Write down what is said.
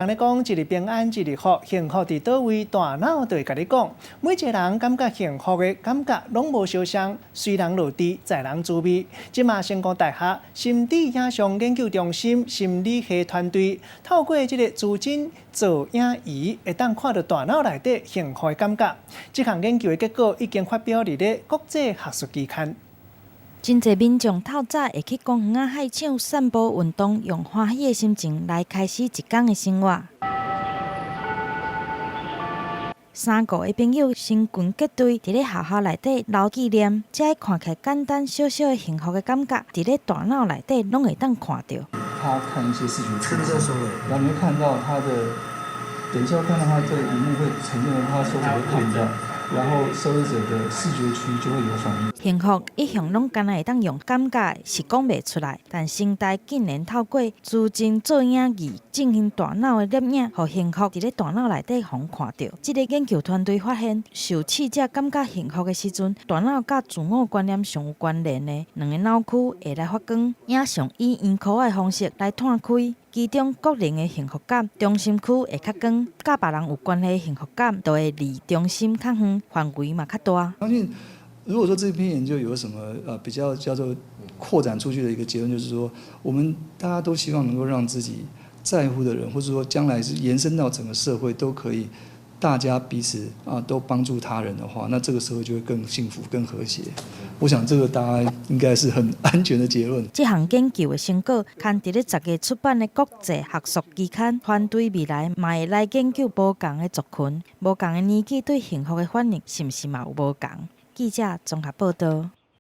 人咧讲，一日平安，一日福，幸福伫倒位，大脑就会甲你讲。每一个人感觉幸福的感觉，拢无相像，随人落地，在人滋味。即马成功大学心理影像研究中心心理系团队，透过即个资金造影仪，会当看到大脑内底幸福的感觉。这项研究的结果已经发表伫咧国际学术期刊。 真侪民众透早会去公园啊、海场散步运动，用欢喜的心情来开始一天的生活。3个的朋友成群结队，伫咧学校内底留纪念，这看起来简单小小的幸福的感觉，伫咧大脑内底拢会当看到。他看一些视觉刺激，然后你会看到他的，等一下看到他这个荧幕会呈现他手指会看到。 然后受试者的视觉区就会有反应。幸福一向拢敢若会当用感觉是讲袂出来，但声带竟然透过资金造影仪进行大脑的摄影，互幸福伫咧大脑内底互看到。这个研究团队发现，受试者感觉幸福的时阵，大脑甲自我观念上有关联的两个脑区会来发光，影像以圆箍的方式来拓开。 其中个人的幸福感，中心区会较光；甲别人有关系的幸福感，就会离中心较远，范围嘛较大。相信，如果说这篇研究有什么比较叫做扩展出去的一个结论，就是说，我们大家都希望能够让自己在乎的人，或者说将来是延伸到整个社会都可以。 大家彼此都帮助他人的话，那这个社会就会更幸福、更和谐。我想这个大家应该是很安全的结论。这项研究的成果，刊伫咧10月出版的国际学术期刊。团队未来嘛会来研究无同的族群、无同的年纪对幸福的反应，是毋是嘛有无同？记者综合报道。